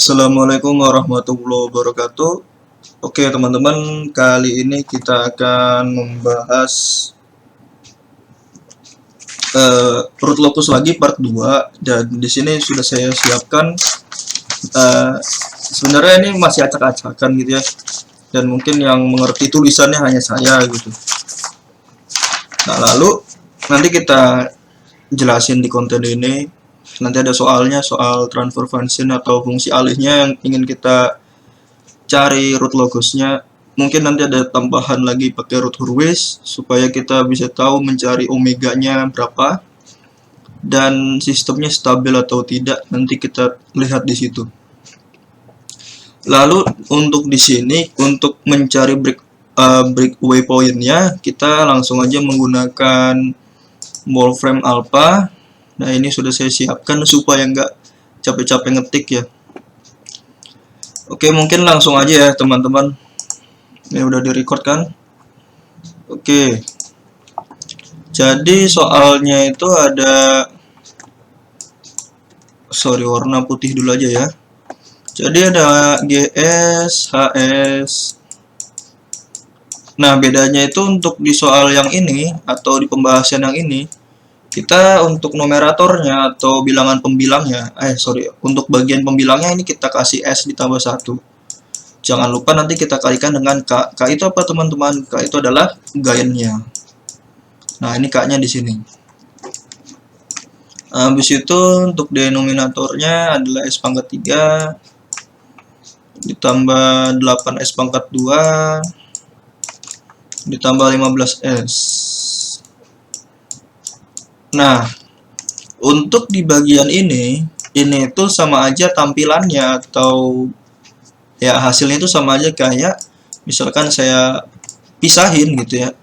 Assalamualaikum warahmatullahi wabarakatuh. Oke teman-teman, kali ini kita akan membahas root locus lagi part 2, dan di sini sudah saya siapkan. Sebenarnya ini masih acak-acakan gitu ya, dan mungkin yang mengerti tulisannya hanya saya gitu. Nah, lalu nanti kita jelasin di konten ini. Nanti ada soalnya, soal transfer function atau fungsi alihnya yang ingin kita cari root locusnya. Mungkin nanti ada tambahan lagi pakai root Hurwitz supaya kita bisa tahu mencari omeganya berapa dan sistemnya stabil atau tidak. Nanti kita lihat di situ. Lalu untuk di sini untuk mencari breakaway pointnya, kita langsung aja menggunakan Wolfram Alpha. Nah, ini sudah saya siapkan supaya nggak capek-capek ngetik ya. Oke, mungkin langsung aja ya teman-teman. Ini udah direcord kan? Oke. Jadi soalnya itu ada, warna putih dulu aja ya. Jadi ada GS, HS. Nah, bedanya itu untuk di soal yang ini atau di pembahasan yang ini, kita untuk numeratornya atau bilangan pembilangnya, untuk bagian pembilangnya ini kita kasih S ditambah 1. Jangan lupa nanti kita kalikan dengan K. K itu apa teman-teman? K itu adalah gainnya. Nah, ini K-nya di sini. Habis itu untuk denominatornya adalah S pangkat 3 ditambah 8S pangkat 2 ditambah 15S. Nah, untuk di bagian ini itu sama aja tampilannya atau ya hasilnya itu sama aja kayak misalkan saya pisahin gitu ya.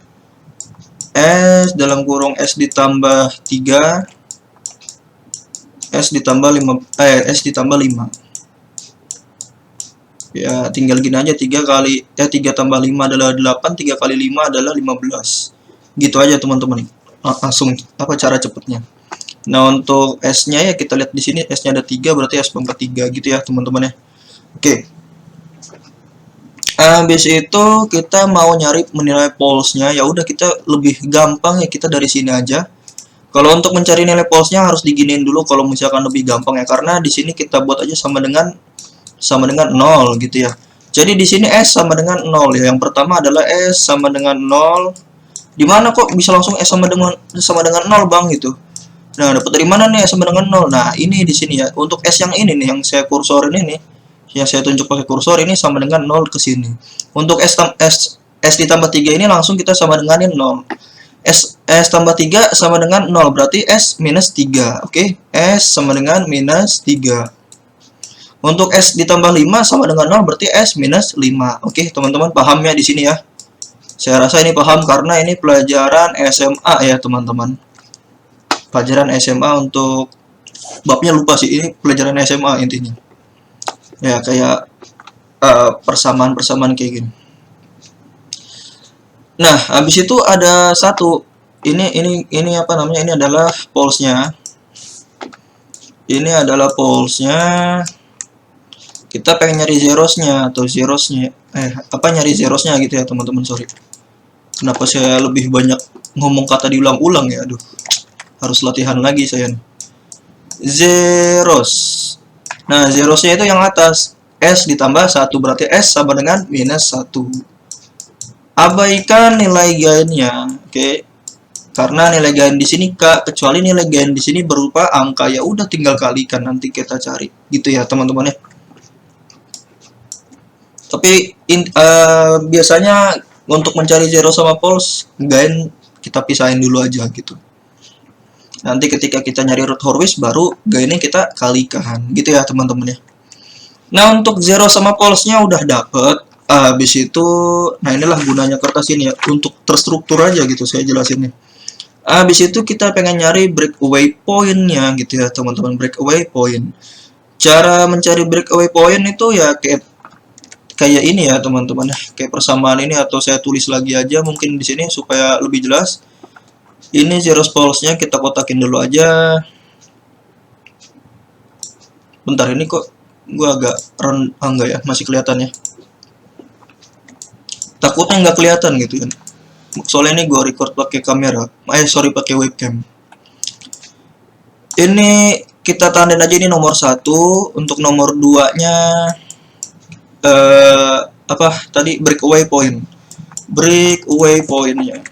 S dalam kurung S ditambah 3 S ditambah 5 S ditambah 5. Ya tinggal gini aja, 3 tambah 5 adalah 8, 3 kali 5 adalah 15. Gitu aja teman-teman. Langsung cara cepetnya. Nah, untuk S-nya ya kita lihat di sini S-nya ada 3, berarti S pangkat 3 gitu ya teman-teman ya. Oke. Habis itu kita mau nyari menilai polesnya, ya udah kita lebih gampang ya kita dari sini aja. Kalau untuk mencari nilai polesnya harus diginiin dulu kalau misalkan lebih gampang ya, karena di sini kita buat aja sama dengan 0 gitu ya. Jadi di sini S sama dengan 0 ya. Yang pertama adalah S sama dengan 0. Dimana kok bisa langsung S sama dengan 0 bang gitu. Nah, dapat dari mana nih S sama dengan 0? Nah, ini di sini ya. Untuk S yang ini nih, yang saya kursorin ini, yang saya tunjuk pakai kursor ini sama dengan 0 ke sini. Untuk S ditambah 3 ini langsung kita sama denganin 0. S tambah 3 sama dengan 0, berarti S minus 3. Oke, S sama dengan minus 3. Untuk S ditambah 5 sama dengan 0, berarti S minus 5. Oke, teman-teman paham ya di sini ya? Saya rasa ini paham karena ini pelajaran SMA ya teman-teman. Pelajaran SMA untuk babnya lupa sih, ini pelajaran SMA intinya. Ya kayak persamaan-persamaan kayak gini. Nah, habis itu ada satu. Ini apa namanya? Ini adalah polesnya. Ini adalah polesnya. Kita pengen nyari zerosnya atau zerosnya. Nyari zerosnya gitu ya teman-teman, sorry. Kenapa saya lebih banyak ngomong kata diulang-ulang ya? Aduh, harus latihan lagi saya nih. Zeros. Nah, zerosnya itu yang atas. S ditambah 1, berarti S sama dengan minus 1. Abaikan nilai gainnya, oke? Karena nilai gain di sini K, kecuali nilai gain di sini berupa angka, ya udah tinggal kalikan nanti kita cari. Gitu ya, teman-teman ya. Tapi biasanya untuk mencari zero sama false, gain kita pisahin dulu aja gitu. Nanti ketika kita nyari root Hurwitz baru gainnya kita kalikan gitu ya teman-teman ya. Nah, untuk zero sama false-nya udah dapet. Habis itu, nah inilah gunanya kertas ini ya, untuk terstruktur aja gitu saya jelasinnya. Habis itu kita pengen nyari breakaway point-nya gitu ya teman-teman, breakaway point. Cara mencari breakaway point itu ya kayak ini ya teman-teman, kayak persamaan ini, atau saya tulis lagi aja mungkin di sini supaya lebih jelas. Ini zeros false-nya kita kotakin dulu aja. Bentar, ini kok Gua agak enggak ya, masih kelihatan ya. Takutnya nggak kelihatan gitu kan. Soalnya ini gua record pakai kamera. Sorry, pakai webcam. Ini kita tandain aja ini nomor 1. Untuk nomor 2-nya apa tadi, breakaway point. Breakaway pointnya.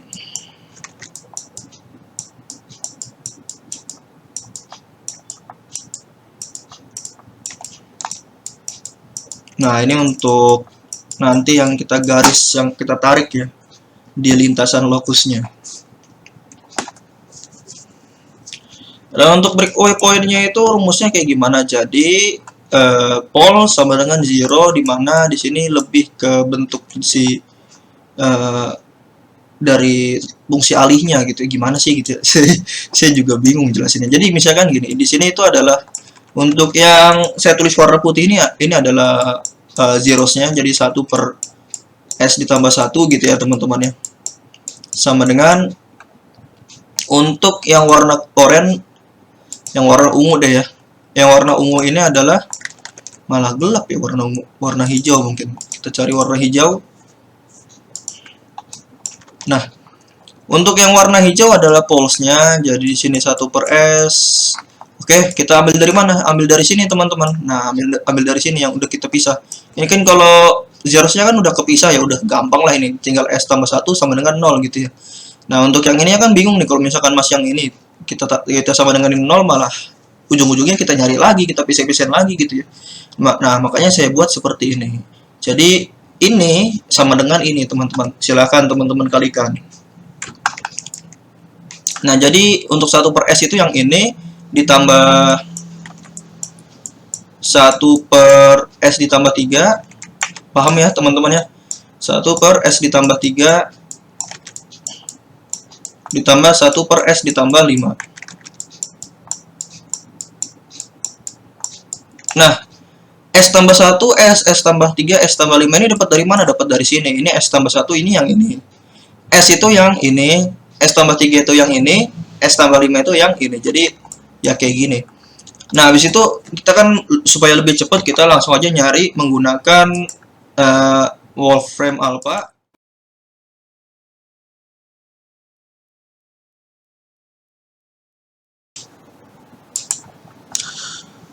Nah, ini untuk nanti yang kita garis, yang kita tarik ya di lintasan lokusnya. Nah, untuk breakaway pointnya itu rumusnya kayak gimana? Jadi pole sama dengan zero, dimana di sini lebih ke bentuk si dari fungsi alihnya gitu. Gimana sih gitu ya? Saya juga bingung jelasinnya. Jadi misalkan gini, di sini itu adalah untuk yang saya tulis warna putih ini adalah zeros-nya, jadi 1 per S ditambah 1 gitu ya teman-teman ya. Sama dengan untuk yang warna oranye, yang warna ungu deh ya. Yang warna ungu ini adalah malah gelap ya, warna ungu, warna hijau mungkin. Kita cari warna hijau. Nah, untuk yang warna hijau adalah polesnya, jadi di sini 1 per S. Oke, kita ambil dari mana? Ambil dari sini teman-teman. Nah, ambil dari sini yang udah kita pisah. Ini kan kalau zerosnya kan udah kepisah ya, udah gampang lah ini. Tinggal S tambah 1 sama dengan 0 gitu ya. Nah, untuk yang ini kan bingung nih, kalau misalkan mas yang ini kita sama dengan 0, malah ujung-ujungnya kita nyari lagi, kita pisah-pisahin lagi gitu ya. Nah, makanya saya buat seperti ini. Jadi ini sama dengan ini teman-teman. Silakan teman-teman kalikan. Nah, jadi untuk 1 per S itu yang ini ditambah 1 per S ditambah 3. Paham ya teman-teman ya? 1 per S ditambah 3 ditambah 1 per S ditambah 5. Nah, S tambah 1, S tambah 3, S tambah 5 ini dapat dari mana? Dapat dari sini. Ini S tambah 1, ini yang ini. S itu yang ini, S tambah 3 itu yang ini, S tambah 5 itu yang ini. Jadi ya kayak gini. Nah, habis itu kita kan supaya lebih cepat, kita langsung aja nyari menggunakan Wolfram Alpha.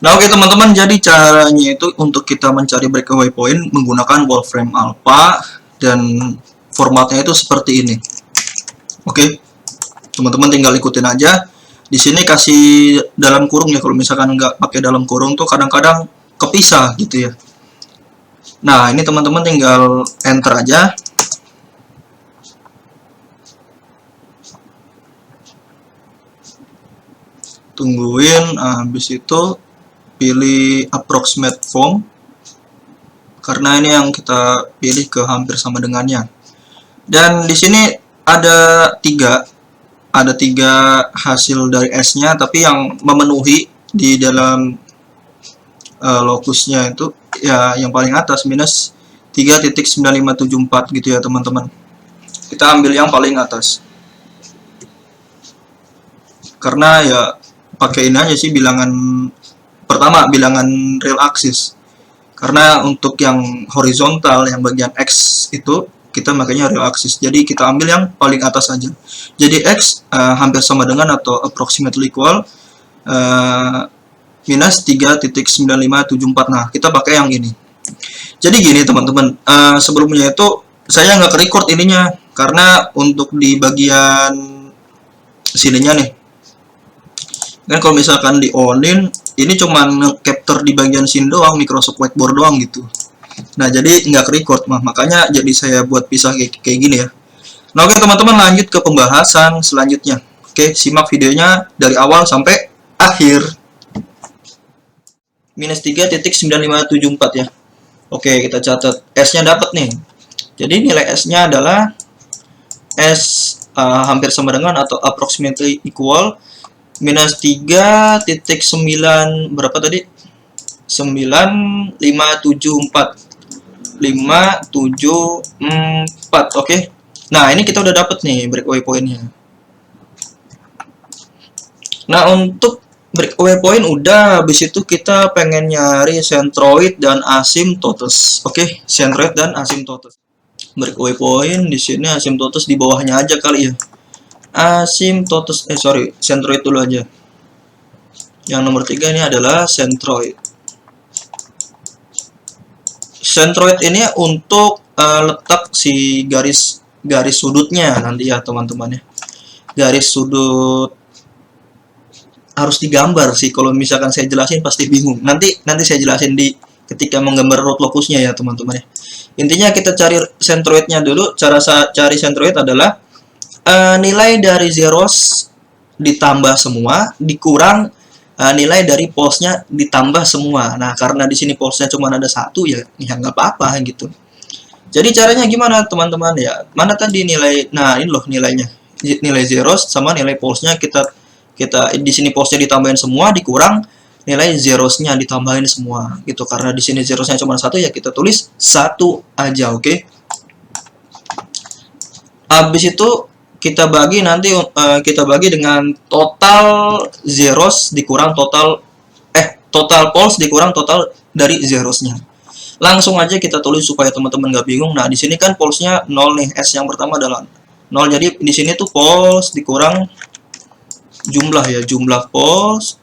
Nah, oke teman-teman, jadi caranya itu untuk kita mencari breakaway point menggunakan Wolfram Alpha, dan formatnya itu seperti ini. Oke, teman-teman tinggal ikutin aja. Di sini kasih dalam kurung ya, kalau misalkan nggak pakai dalam kurung tuh kadang-kadang kepisah gitu ya. Nah, ini teman-teman tinggal enter aja. Tungguin, habis itu pilih approximate form, karena ini yang kita pilih ke hampir sama dengannya. Dan di sini ada tiga hasil dari S-nya, tapi yang memenuhi di dalam lokusnya itu ya yang paling atas, minus 3.9574 gitu ya teman-teman. Kita ambil yang paling atas, karena ya pakai ini aja sih, bilangan pertama, bilangan real axis. Karena untuk yang horizontal, yang bagian X itu kita makanya real axis. Jadi kita ambil yang paling atas aja. Jadi X hampir sama dengan atau approximately equal minus 3.9574. Nah, kita pakai yang ini. Jadi gini teman-teman, sebelumnya itu saya nggak record ininya, karena untuk di bagian sininya nih, kan kalau misalkan di onin, ini cuma capture di bagian scene doang, Microsoft Whiteboard doang gitu. Nah, jadi nggak record, makanya jadi saya buat pisah kayak gini ya. Nah, oke teman-teman, lanjut ke pembahasan selanjutnya. Oke, simak videonya dari awal sampai akhir. Minus 3.9574 ya. Oke, kita catat. S-nya dapat nih. Jadi nilai S-nya adalah S hampir sama dengan atau approximately equal minus 3.9 berapa tadi? 9574. 574. Oke. Nah, ini kita udah dapet nih breakaway point-nya. Nah, untuk breakaway point udah, habis itu kita pengen nyari centroid dan asymptotes. Oke, centroid dan asymptotes. Breakaway point di sini, asymptotes di bawahnya aja kali ya. Asymptotes, sorry, centroid dulu aja. Yang nomor 3 ini adalah centroid. Centroid ini untuk letak si garis sudutnya nanti ya teman-teman ya. Garis sudut harus digambar sih, kalau misalkan saya jelasin pasti bingung. Nanti saya jelasin di ketika menggambar root locusnya ya teman-teman ya. Intinya kita cari centroidnya dulu. Cara cari centroid adalah nilai dari zeros ditambah semua dikurang nilai dari pulse-nya ditambah semua. Nah, karena di sini pulse-nya cuma ada satu ya nggak apa-apa gitu. Jadi caranya gimana teman-teman ya? Mana tadi nilai? Nah, ini loh nilainya. Nilai zeros sama nilai pulse-nya kita di sini pulse-nya ditambahin semua dikurang nilai zerosnya ditambahin semua gitu. Karena di sini zerosnya cuma satu ya kita tulis satu aja, oke? Habis itu kita bagi nanti kita bagi dengan total zeros dikurang total pulse dikurang total dari zerosnya. Langsung aja kita tulis supaya teman-teman nggak bingung. Nah, di sini kan pulse-nya 0 nih, S yang pertama adalah 0. Jadi di sini tuh pulse dikurang jumlah ya, jumlah pulse.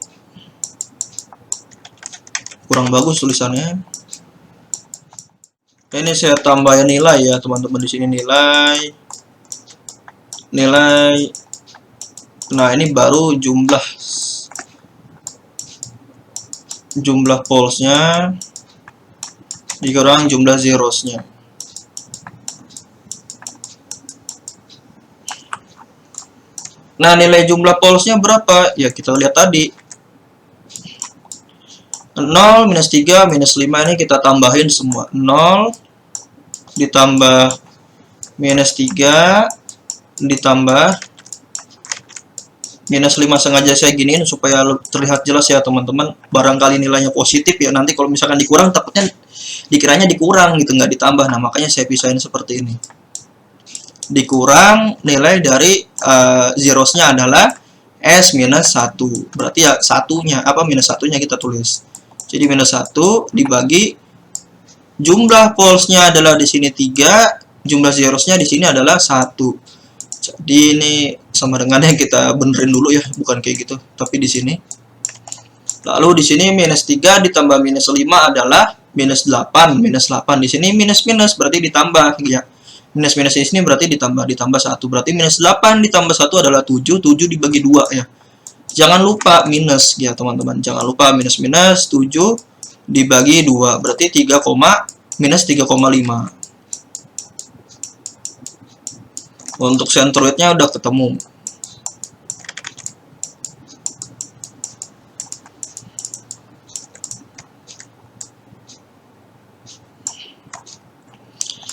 Kurang bagus tulisannya. Ini saya tambahin nilai ya, teman-teman. Di sini nilai. Nah, ini baru jumlah pulse-nya dikurang jumlah zeros-nya. Nah, nilai jumlah pulse-nya berapa? Ya, kita lihat tadi. 0, minus 3, minus 5 ini kita tambahin semua. 0 ditambah minus 3 ditambah minus 5. Sengaja saya giniin supaya terlihat jelas ya teman-teman. Barangkali nilainya positif ya, nanti kalau misalkan dikurang takutnya dikiranya dikurang gitu, nggak ditambah. Nah, makanya saya pisahin seperti ini. Dikurang nilai dari zerosnya adalah S minus 1. Berarti ya satunya minus satunya kita tulis. Jadi minus 1 dibagi jumlah pulse-nya adalah di sini 3, jumlah zerosnya di sini adalah 1. Jadi ini sama dengan yang kita benerin dulu ya, bukan kayak gitu, tapi di sini. Lalu di sini minus 3 ditambah minus 5 adalah minus 8. Minus 8 di sini minus berarti ditambah ya. Minus di sini berarti ditambah 1. Berarti minus 8 ditambah 1 adalah 7. 7 dibagi 2 ya. Jangan lupa minus ya teman-teman. Jangan lupa minus 7 dibagi 2 berarti minus 3,5. Untuk centroidnya udah ketemu.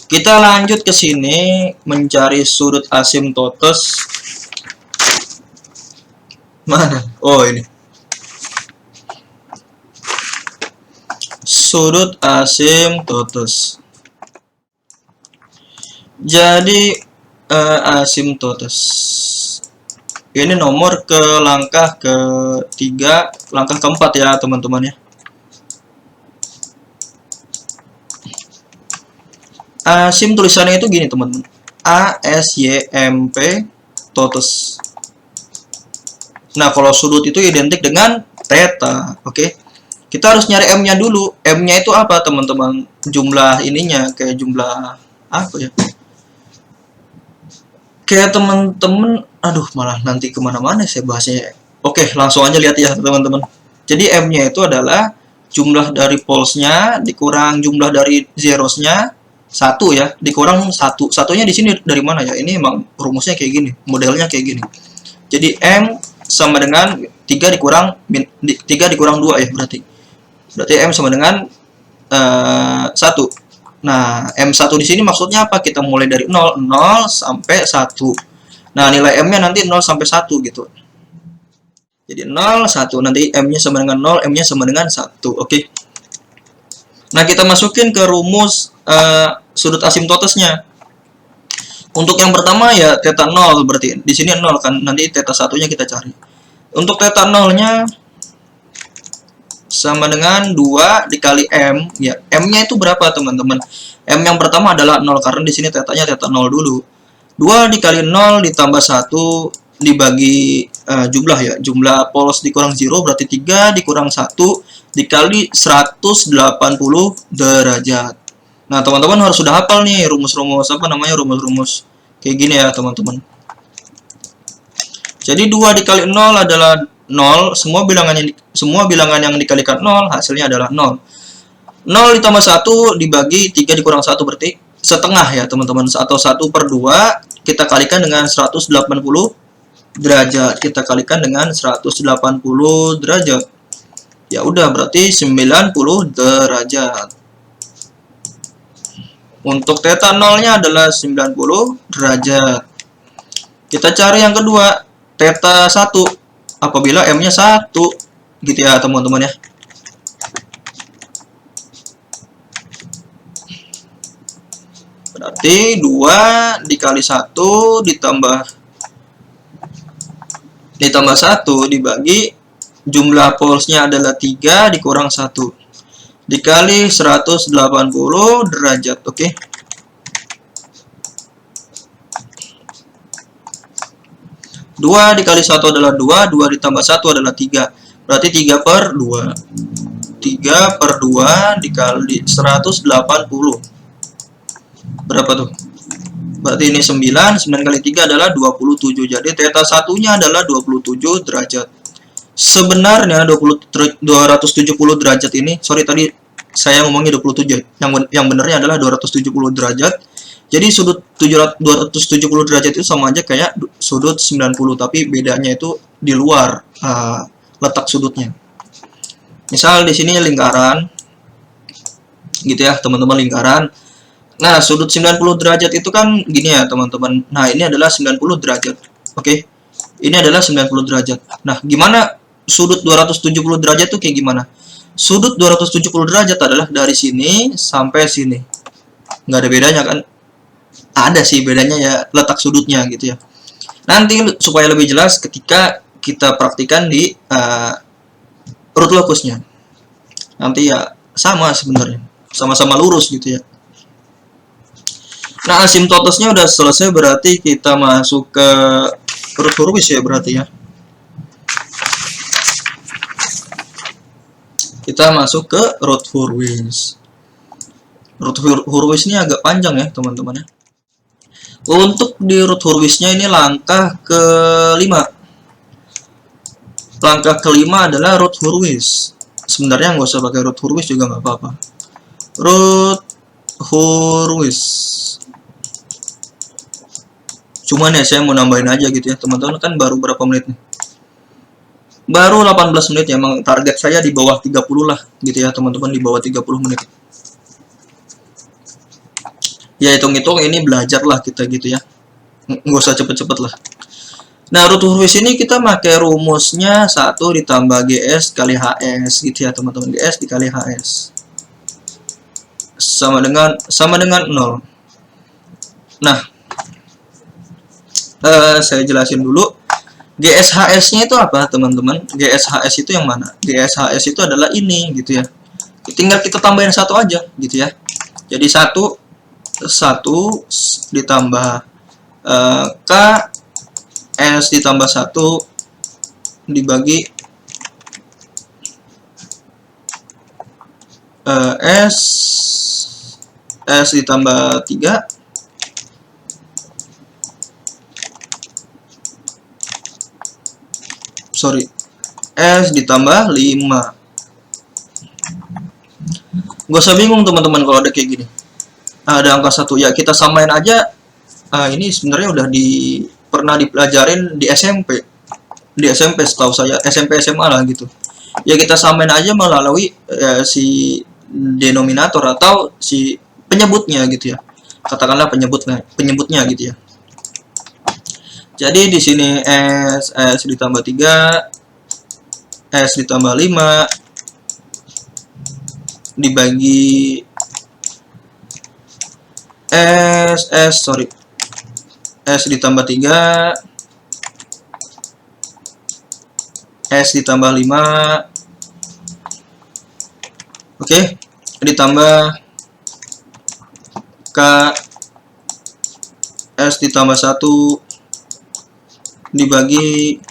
Kita lanjut ke sini mencari sudut asymptotes. Mana? Oh, ini. Sudut asymptotes. Jadi asymptotes. Ini nomor ke langkah ketiga, langkah keempat ya teman-teman ya. Asim tulisannya itu gini teman-teman. ASYMP totes. Nah, kalau sudut itu identik dengan theta, oke. Kita harus nyari M-nya dulu. M-nya itu apa, teman-teman? Jumlah ininya, kayak jumlah apa ya? Kayak teman-teman, aduh malah nanti kemana-mana saya bahasnya. Oke, langsung aja lihat ya teman-teman. Jadi M-nya itu adalah jumlah dari pulse-nya dikurang jumlah dari zerosnya, 1 ya, dikurang 1. Satunya di sini dari mana ya? Ini emang rumusnya kayak gini, modelnya kayak gini. Jadi M sama dengan 3 dikurang 2 ya, berarti M sama dengan 1. Nah, M1 di sini maksudnya apa? Kita mulai dari 0 sampai 1. Nah, nilai M-nya nanti 0 sampai 1 gitu. Jadi 0, 1, nanti M-nya sama dengan 0, M-nya sama dengan 1. Oke. Nah, kita masukin ke rumus sudut asymptotesnya. Untuk yang pertama ya theta 0, berarti di sini 0 kan, nanti theta 1-nya kita cari. Untuk theta 0-nya sama dengan 2 dikali M ya. M-nya itu berapa teman-teman? M yang pertama adalah 0 karena di sini tetanya teta 0 dulu. 2 dikali 0 ditambah 1 dibagi jumlah ya. Jumlah polos dikurang 0 berarti 3 dikurang 1 dikali 180 derajat. Nah, teman-teman harus sudah hafal nih rumus-rumus apa namanya, rumus-rumus kayak gini ya, teman-teman. Jadi 2 dikali 0 adalah 0, semua bilangan yang dikalikan 0 hasilnya adalah 0. 0 ditambah 1 dibagi 3 dikurang 1 berarti setengah ya, teman-teman. Atau 1/2 kita kalikan dengan 180 derajat. Kita kalikan dengan 180 derajat. Ya udah berarti 90 derajat. Untuk theta 0-nya adalah 90 derajat. Kita cari yang kedua, theta 1 apabila M-nya 1 gitu ya, teman-teman ya. Berarti 2 dikali 1 ditambah 1 dibagi jumlah polesnya adalah 3 dikurang 1 dikali 180 derajat. Oke. Dua dikali 1 adalah 2, 2 ditambah 1 adalah 3. Berarti 3/2. 3/2 dikali 180. Berapa tuh? Berarti ini 9 kali 3 adalah 27. Jadi theta satunya adalah 27 derajat. Sebenarnya 270 derajat ini, sorry tadi saya ngomongnya 27. Yang benernya adalah 270 derajat. Jadi sudut 270 derajat itu sama aja kayak sudut 90, tapi bedanya itu di luar letak sudutnya. Misal di sini lingkaran, gitu ya teman-teman, lingkaran. Nah sudut 90 derajat itu kan gini ya teman-teman. Nah ini adalah 90 derajat. Oke, ini adalah 90 derajat. Nah gimana sudut 270 derajat itu kayak gimana? Sudut 270 derajat adalah dari sini sampai sini. Nggak ada bedanya kan? Ada sih bedanya ya, letak sudutnya gitu ya. Nanti supaya lebih jelas ketika kita praktikan di root locusnya. Nanti ya sama sebenarnya, sama-sama lurus gitu ya. Nah asimtotosnya udah selesai, berarti kita masuk ke root hurwitz ya berarti ya. Kita masuk ke root hurwitz. Root hurwitz ini agak panjang ya teman-teman ya. Untuk di root hurwitznya ini langkah kelima. Langkah kelima adalah root hurwitz. Sebenarnya nggak usah pakai root hurwitz juga nggak apa-apa. Root hurwitz. Cuman ya saya mau nambahin aja gitu ya teman-teman, kan baru berapa menit nih? Baru 18 menit ya, emang target saya di bawah 30 lah gitu ya teman-teman, di bawah 30 menit. Ya hitung-hitung ini belajar lah kita gitu ya, nggak usah cepet-cepet lah. Nah root hurwitz ini kita pakai rumusnya 1 ditambah GS kali HS gitu ya teman-teman. GS dikali HS sama dengan 0. Nah saya jelasin dulu GSHS nya itu apa teman-teman. GSHS itu yang mana? GSHS itu adalah ini gitu ya, tinggal kita tambahin 1 aja gitu ya. Jadi 1 ditambah K S ditambah 1 dibagi S ditambah 3 S ditambah 5. Gak usah bingung teman-teman kalau ada kayak gini, ada angka 1 ya kita samain aja. Ini sebenarnya udah pernah dipelajarin di SMP. Di SMP setahu saya, SMP SMA lah gitu. Ya kita samain aja melalui si denominator atau si penyebutnya gitu ya. Katakanlah penyebutnya gitu ya. Jadi di sini S ditambah 3 S ditambah 5 dibagi S ditambah 3 S ditambah 5 Oke, ditambah K S ditambah 1 dibagi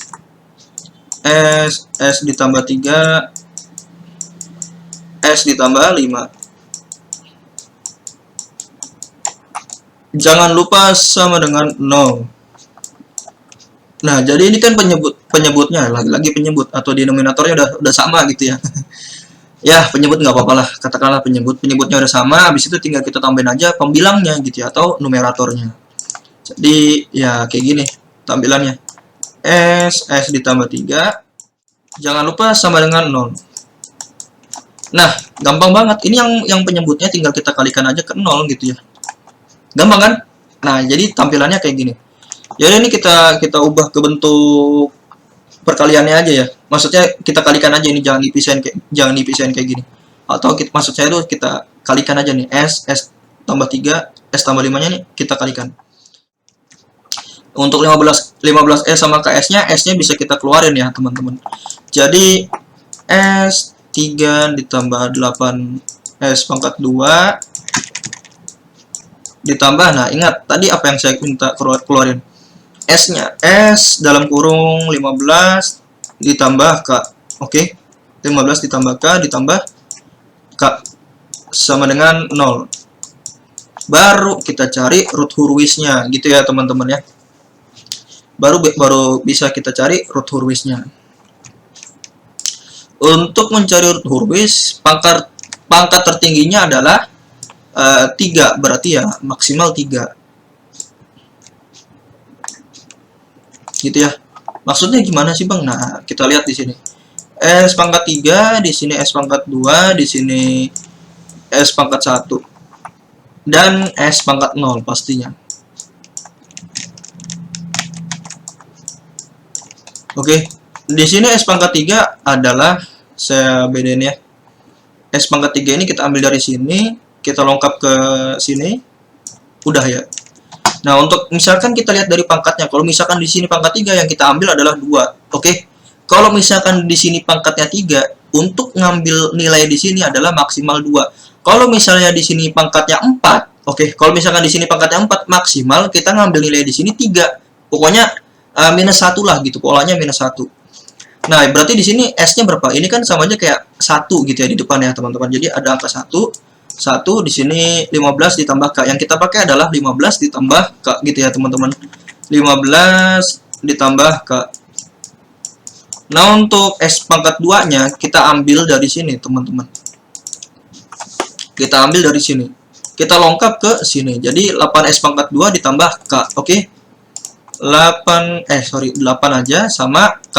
S ditambah 3 S ditambah 5. Jangan lupa sama dengan 0. Nah, jadi ini kan penyebutnya lagi-lagi penyebut atau denominatornya udah sama gitu ya. Ya, penyebut nggak apa-apa lah, katakanlah penyebutnya udah sama, habis itu tinggal kita tambahin aja pembilangnya gitu ya, atau numeratornya. Jadi ya kayak gini tampilannya. S ditambah 3, jangan lupa sama dengan 0. Nah, gampang banget. Ini yang penyebutnya tinggal kita kalikan aja ke 0 gitu ya. Gampang kan? Nah, jadi tampilannya kayak gini. Jadi ini kita ubah ke bentuk perkaliannya aja ya. Maksudnya kita kalikan aja ini, jangan dipisahin kayak gini. Atau maksud saya itu kita kalikan aja nih, S tambah 3, S tambah 5-nya nih kita kalikan. Untuk 15 S sama KS-nya, S-nya bisa kita keluarin ya, teman-teman. Jadi S 3 ditambah 8 S pangkat 2 ditambah, nah ingat tadi apa yang saya minta keluarin, S-nya, S dalam kurung 15 ditambah K. Oke, 15 ditambah K ditambah K sama dengan 0. Baru kita cari root hurwisnya gitu ya teman-teman ya. Baru bisa kita cari root hurwisnya. Untuk mencari root hurwis, pangkat tertingginya adalah 3, berarti ya maksimal 3. Gitu ya. Maksudnya gimana sih, Bang? Nah, kita lihat di sini. S pangkat 3, di sini S pangkat 2, di sini S pangkat 1. Dan S pangkat 0 pastinya. Oke. Di sini S pangkat 3 adalah, saya bedain ya. S pangkat 3 ini kita ambil dari sini, kita lengkap ke sini. Udah ya. Nah, untuk misalkan kita lihat dari pangkatnya, kalau misalkan di sini pangkat 3 yang kita ambil adalah 2. Oke. Kalau misalkan di sini pangkatnya 3, untuk ngambil nilai di sini adalah maksimal 2. Kalau misalnya di sini pangkatnya 4, oke, kalau misalkan di sini pangkatnya 4, maksimal kita ngambil nilai di sini 3. Pokoknya minus 1 lah gitu, polanya minus 1. Nah, berarti di sini S-nya berapa? Ini kan sama aja kayak 1 gitu ya di depan ya, teman-teman. Jadi ada angka 1 di sini 15 ditambah K. Yang kita pakai adalah 15 ditambah K gitu ya, teman-teman. 15 ditambah K. Nah, untuk S pangkat 2-nya kita ambil dari sini, teman-teman. Kita ambil dari sini. Kita lengkap ke sini. Jadi 8S pangkat 2 ditambah K. Oke. 8 aja sama K.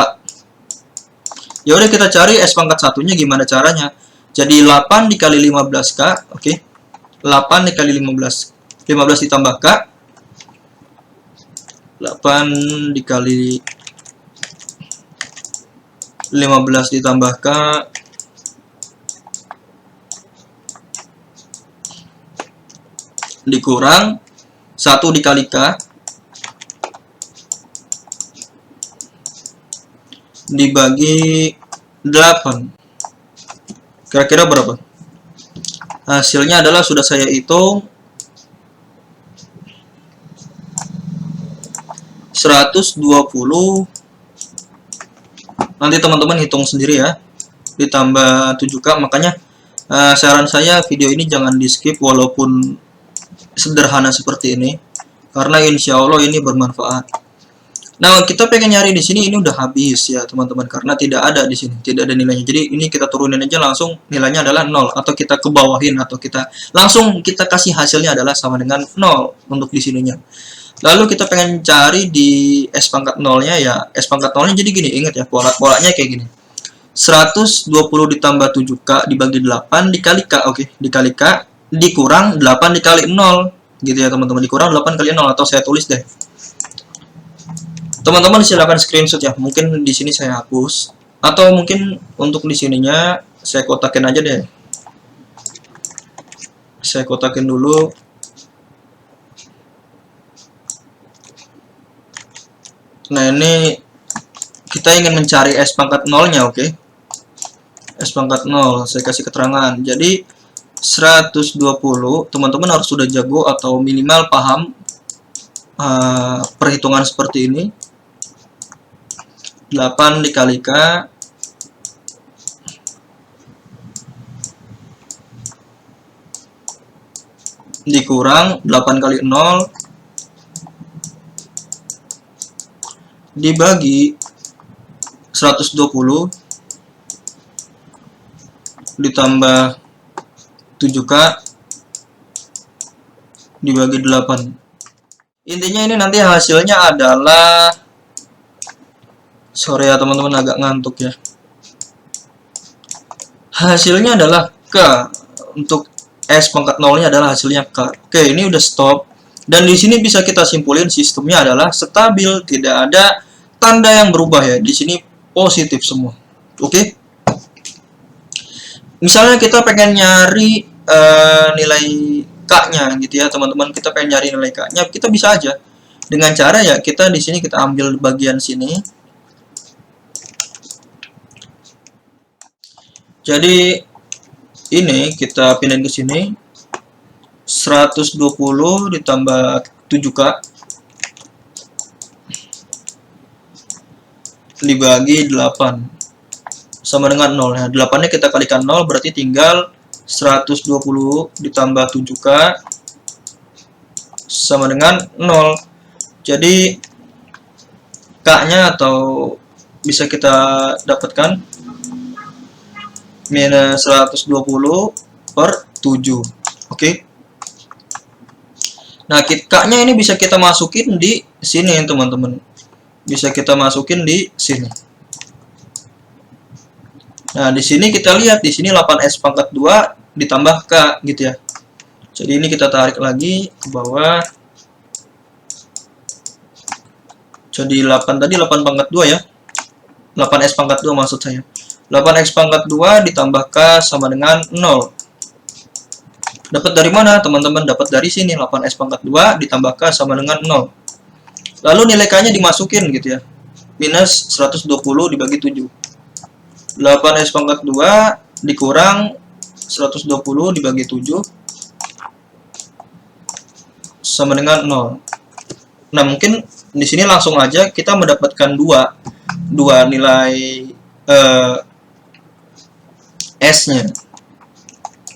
Ya udah, kita cari S pangkat 1-nya gimana caranya. Jadi 8 dikali 15K, oke. 8 dikali 15. 15 ditambah K. 8 dikali 15 ditambah K. Dikurang 1 dikali K. Dibagi 8. Kira-kira berapa? Hasilnya adalah, sudah saya hitung, 120. Nanti teman-teman hitung sendiri ya. Ditambah 7K. Makanya saran saya video ini jangan di skip walaupun sederhana seperti ini, karena insya Allah ini bermanfaat. Nah, kita pengen nyari di sini, ini udah habis ya teman-teman, karena tidak ada di sini, tidak ada nilainya. Jadi ini kita turunin aja langsung, nilainya adalah 0, atau kita ke bawahin, atau kita langsung kita kasih hasilnya adalah sama dengan 0 untuk di sininya. Lalu kita pengen cari di S pangkat 0-nya ya. S pangkat 0-nya jadi gini, ingat ya, polanya kayak gini. 120 ditambah 7K dibagi 8 dikali K, oke, dikali K, dikurang 8 dikali 0 gitu ya teman-teman, dikurang 8 kali 0, atau saya tulis deh. Teman-teman silakan screenshot ya. Mungkin di sini saya hapus, atau mungkin untuk di sininya saya kotakin aja deh. Saya kotakin dulu. Nah, ini kita ingin mencari S pangkat 0-nya, oke. S pangkat 0, saya kasih keterangan. Jadi 120, teman-teman harus sudah jago atau minimal paham perhitungan seperti ini. 8 dikali K dikurang 8 kali 0 dibagi 120 ditambah 7K dibagi 8. Intinya ini nanti hasilnya adalah, sorry ya teman-teman agak ngantuk ya. Hasilnya adalah K. Untuk S pangkat 0-nya adalah hasilnya K. Oke, ini udah stop. Dan di sini bisa kita simpulin sistemnya adalah stabil, tidak ada tanda yang berubah ya. Di sini positif semua. Oke. Misalnya kita pengen nyari nilai K-nya gitu ya, teman-teman. Kita pengen nyari nilai K-nya, kita bisa aja dengan cara ya kita di sini kita ambil bagian sini. Jadi ini kita pindahin ke sini. 120 ditambah 7K dibagi 8 sama dengan 0 ya. 8-nya kita kalikan 0 berarti tinggal 120 ditambah 7K sama dengan 0. Jadi K-nya atau bisa kita dapatkan minus 120 per 7. Oke. Nah, K-nya ini bisa kita masukin di sini teman-teman. Bisa kita masukin di sini. Nah, di sini kita lihat di sini 8S pangkat 2 ditambah K gitu ya. Jadi ini kita tarik lagi ke bawah. Jadi 8 tadi 8 pangkat 2 ya. 8S pangkat 2 maksud saya. 8X pangkat 2 ditambah K sama dengan 0. Dapat dari mana teman-teman? Dapat dari sini 8S pangkat 2 ditambah K sama dengan 0. Lalu nilai K-nya dimasukin gitu ya. Minus 120 dibagi 7. 8S pangkat 2 dikurang 120 dibagi 7 sama dengan 0. Nah, mungkin di sini langsung aja kita mendapatkan dua nilai S-nya.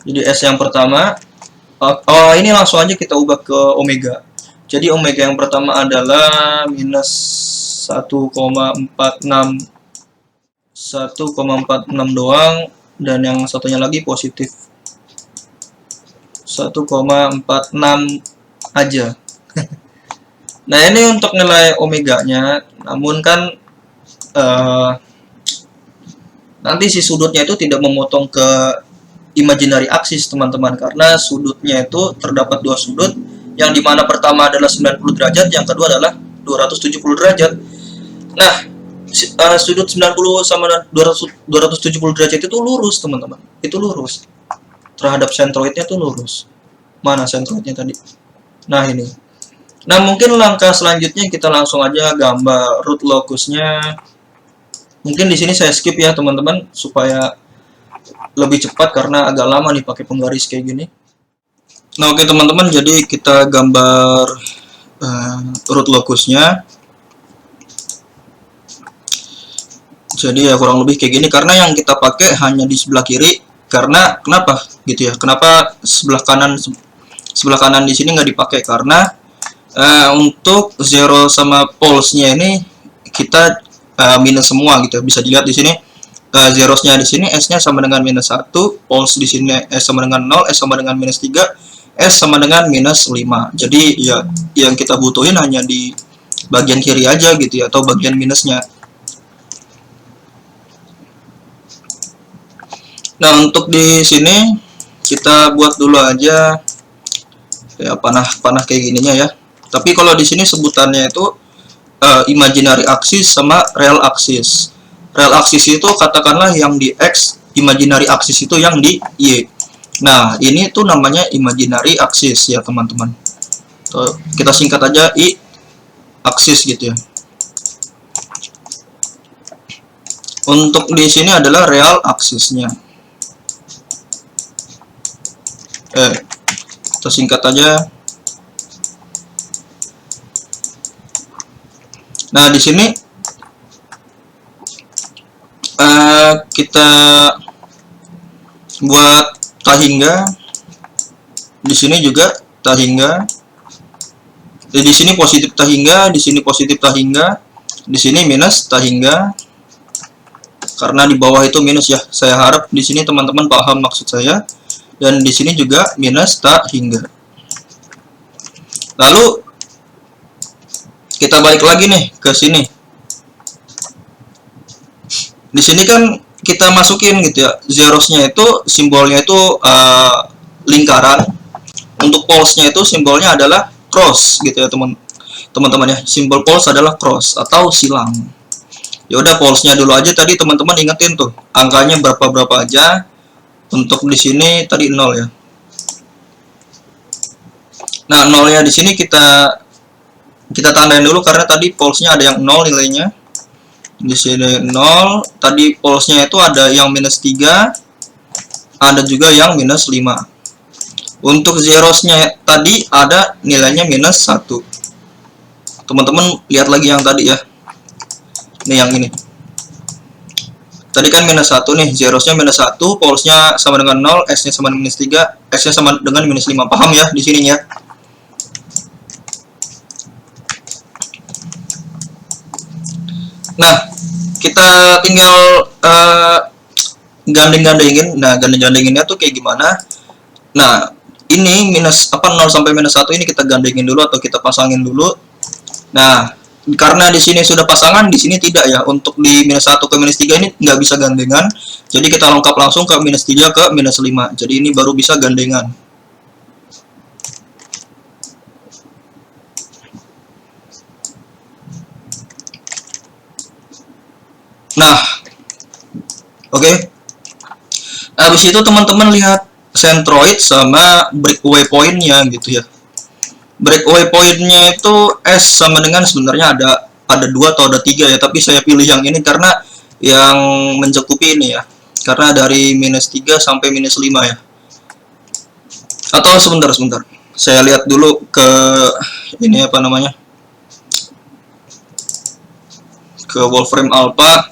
Jadi S yang pertama, ini langsung aja kita ubah ke omega. Jadi omega yang pertama adalah minus 1,46 doang, dan yang satunya lagi positif 1,46 aja. Nah, ini untuk nilai omeganya, namun kan nanti si sudutnya itu tidak memotong ke imaginary axis teman-teman, karena sudutnya itu terdapat dua sudut, yang dimana pertama adalah 90 derajat, yang kedua adalah 270 derajat. Nah, sudut 90 sama 270 derajat itu lurus teman-teman, itu lurus terhadap sentroidnya, itu lurus. Mana sentroidnya tadi? Nah, ini. Nah, mungkin langkah selanjutnya kita langsung aja gambar root locusnya. Mungkin di sini saya skip ya teman-teman supaya lebih cepat karena agak lama nih pakai penggaris kayak gini. Nah, oke teman-teman, jadi kita gambar root locusnya. Jadi ya kurang lebih kayak gini, karena yang kita pakai hanya di sebelah kiri. Karena kenapa gitu ya? Kenapa sebelah kanan di sini nggak dipakai? Karena untuk zero sama poles-nya ini kita minus semua gitu. Bisa dilihat di sini zeros-nya di sini S-nya sama dengan minus 1, poles di sini S sama dengan 0, S sama dengan minus 3, S sama dengan minus 5. Jadi ya yang kita butuhin hanya di bagian kiri aja gitu ya, atau bagian minusnya. Nah, untuk di sini kita buat dulu aja ya panah kayak gininya ya. Tapi kalau di sini sebutannya itu imaginary axis sama real axis. Real axis itu katakanlah yang di X, imaginary axis itu yang di Y. Nah, ini tuh namanya imaginary axis ya teman-teman. Kita singkat aja I axis gitu ya. Untuk di sini adalah real aksisnya. Kita singkat aja. Nah, di sini kita buat tahingga. Di sini juga tahingga. Jadi di sini positif tahingga, di sini positif tahingga, di sini minus tahingga. Karena di bawah itu minus ya. Saya harap di sini teman-teman paham maksud saya. Dan di sini juga minus tahingga. Lalu kita balik lagi nih ke sini. Di sini kan kita masukin gitu ya. Zerosnya itu simbolnya itu lingkaran. Untuk polsnya itu simbolnya adalah cross gitu ya teman-teman ya. Simbol pols adalah cross atau silang. Ya udah polsnya dulu aja tadi teman-teman ingetin tuh angkanya berapa aja. Untuk di sini tadi 0 ya. Nah, 0-nya di sini kita tandain dulu karena tadi polsnya ada yang 0 nilainya. Di sini 0, tadi polsnya itu ada yang minus 3, ada juga yang minus 5. Untuk zerosnya tadi ada nilainya minus 1. Teman-teman lihat lagi yang tadi ya. Ini yang ini. Tadi kan minus 1 nih, zerosnya minus 1, polsnya sama dengan 0, S-nya sama dengan minus 3, S-nya sama dengan minus 5. Paham ya di sini ya? Nah, kita tinggal gandeng-gandengin. Nah, gandeng-gandenginnya tuh kayak gimana? Nah, ini minus 0 sampai minus 1 ini kita gandengin dulu atau kita pasangin dulu. Nah, karena di sini sudah pasangan, di sini tidak ya. Untuk di minus 1 ke minus 3 ini nggak bisa gandengan. Jadi kita lengkap langsung ke minus 3 ke minus 5. Jadi ini baru bisa gandengan. Nah, oke. Habis itu teman-teman lihat centroid sama breakaway point-nya gitu ya. Breakaway point-nya itu S sama dengan sebenarnya ada 2 atau ada 3 ya, tapi saya pilih yang ini karena yang mencakupi ini ya. Karena dari minus 3 sampai minus 5 ya. Atau sebentar. Saya lihat dulu ke ini apa namanya? Ke Wolfram Alpha.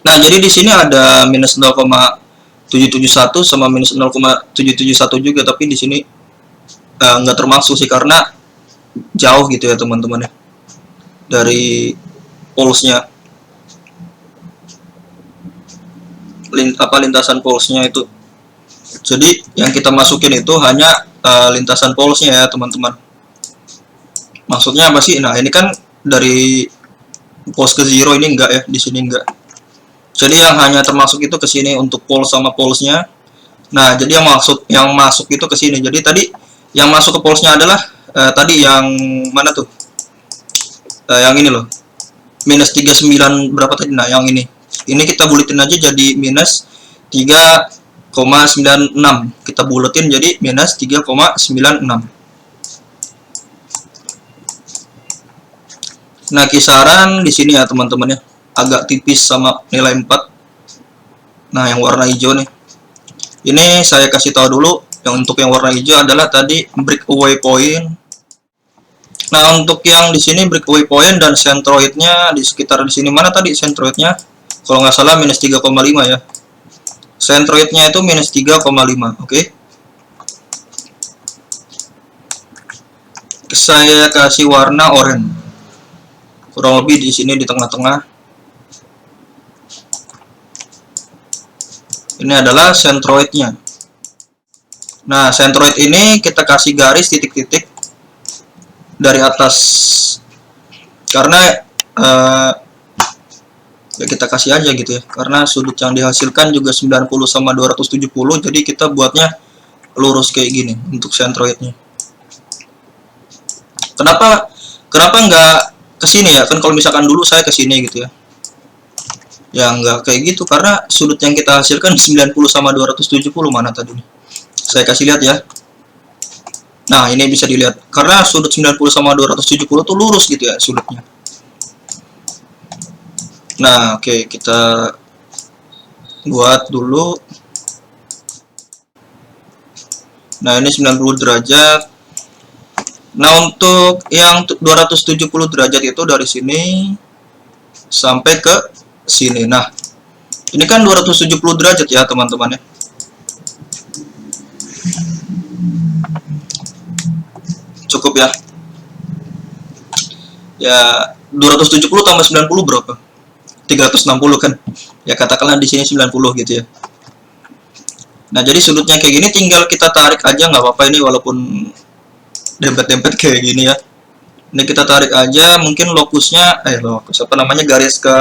Nah, jadi di sini ada minus 0,771 sama minus 0,771 juga, tapi di sini nggak termasuk sih karena jauh gitu ya teman-teman ya dari polsnya. Lintasan polsnya itu. Jadi yang kita masukin itu hanya lintasan polsnya ya teman-teman. Maksudnya apa sih? Nah, ini kan dari pols ke zero ini enggak ya, di sini enggak. Jadi yang hanya termasuk itu ke sini untuk pols sama polsnya. Nah, jadi yang masuk itu ke sini. Jadi tadi yang masuk ke polsnya adalah tadi yang mana tuh? Yang ini loh. Minus 39 berapa tadi? Nah, yang ini. Ini kita buletin aja jadi minus 3,96. Kita buletin jadi minus 3,96. Nah, kisaran di sini ya teman-teman ya. Agak tipis sama nilai 4. Nah, yang warna hijau nih. Ini saya kasih tahu dulu, yang untuk yang warna hijau adalah tadi breakaway point. Nah, untuk yang di sini breakaway point dan centroidnya di sekitar di sini mana tadi centroidnya? Kalau nggak salah minus 3,5 ya. Centroidnya itu minus 3,5, oke. Saya kasih warna oranye. Kurang lebih di sini di tengah-tengah. Ini adalah centroidnya. Nah, centroid ini kita kasih garis titik-titik dari atas. Karena ya kita kasih aja gitu ya. Karena sudut yang dihasilkan juga 90 sama 270, jadi kita buatnya lurus kayak gini untuk centroidnya. Kenapa nggak ke sini ya? Kan kalau misalkan dulu saya ke sini gitu ya. Ya nggak kayak gitu karena sudut yang kita hasilkan 90 sama 270 mana tadi nih. Saya kasih lihat ya. Nah, ini bisa dilihat karena sudut 90 sama 270 tuh lurus gitu ya sudutnya. Nah, oke, kita buat dulu. Nah, ini 90 derajat. Nah, untuk yang 270 derajat itu dari sini sampai ke sini. Nah, ini kan 270 derajat ya, teman-teman ya. Cukup ya. Ya, 270 tambah 90 berapa? 360 kan. Ya, katakanlah di sini 90 gitu ya. Nah, jadi sudutnya kayak gini tinggal kita tarik aja, nggak apa-apa ini walaupun dempet-dempet kayak gini ya. Ini kita tarik aja, mungkin lokusnya, lokus apa namanya, garis ke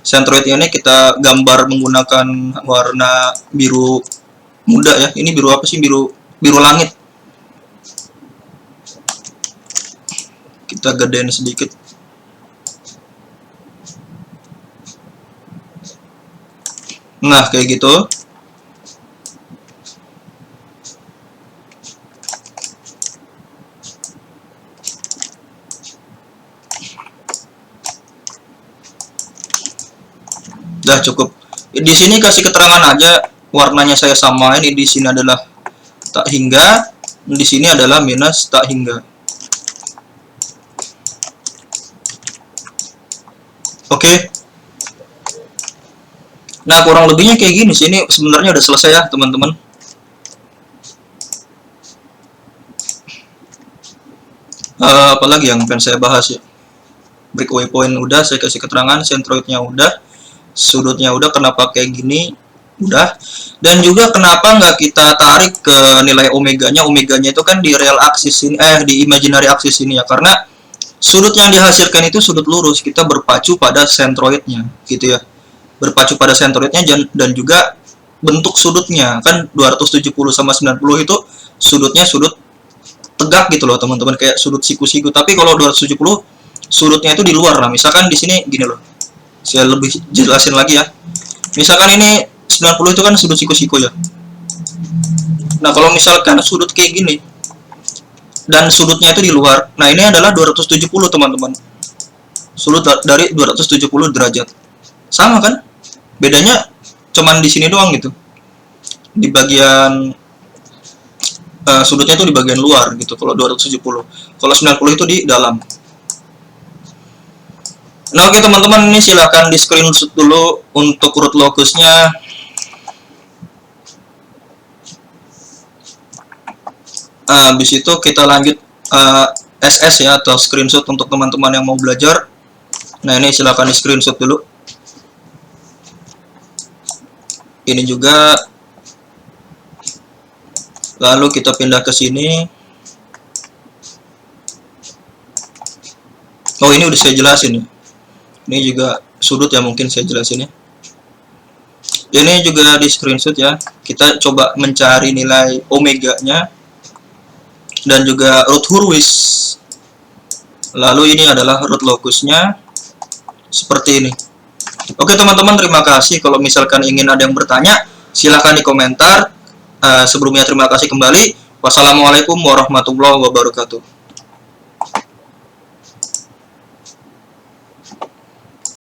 centroidnya ini kita gambar menggunakan warna biru muda ya. Ini biru apa sih? Biru langit. Kita gedein sedikit. Nah, kayak gitu. Udah cukup. Di sini kasih keterangan aja, warnanya saya samain. Di sini adalah tak hingga, di sini adalah minus tak hingga. Oke. Nah, kurang lebihnya kayak gini sih. Ini sebenarnya udah selesai ya, teman-teman. Apalagi yang pengen saya bahas ya. Breakaway point udah, saya kasih keterangan, centroidnya udah, sudutnya udah, kenapa kayak gini udah, dan juga kenapa nggak kita tarik ke nilai omeganya. Omeganya itu kan di real axis ini, di imaginary axis ini ya, karena sudut yang dihasilkan itu sudut lurus, kita berpacu pada centroidnya gitu ya, berpacu pada centroidnya, dan juga bentuk sudutnya kan 270 sama 90 itu sudutnya sudut tegak gitu loh teman-teman, kayak sudut siku-siku. Tapi kalau 270 sudutnya itu di luar. Nah, misalkan di sini gini loh, saya lebih jelasin lagi ya. Misalkan ini 90 itu kan sudut siku-siku ya. Nah, kalau misalkan sudut kayak gini dan sudutnya itu di luar, nah ini adalah 270 teman-teman, sudut dari 270 derajat. Sama kan, bedanya cuman di sini doang gitu, di bagian sudutnya itu di bagian luar gitu kalau 270. Kalau 90 itu di dalam. Nah, oke teman-teman, ini silahkan di screenshot dulu untuk root locusnya. Habis itu kita lanjut SS ya, atau screenshot untuk teman-teman yang mau belajar. Nah, ini silahkan di screenshot dulu. Ini juga. Lalu kita pindah ke sini. Oh, ini udah saya jelasin ya. Ini juga sudut ya, mungkin saya jelasin ya. Ini juga di screenshot ya. Kita coba mencari nilai omeganya dan juga root Hurwitz. Lalu ini adalah root locusnya seperti ini. Oke teman-teman, terima kasih. Kalau misalkan ingin ada yang bertanya, silahkan di komentar. Sebelumnya terima kasih kembali. Wassalamualaikum warahmatullahi wabarakatuh.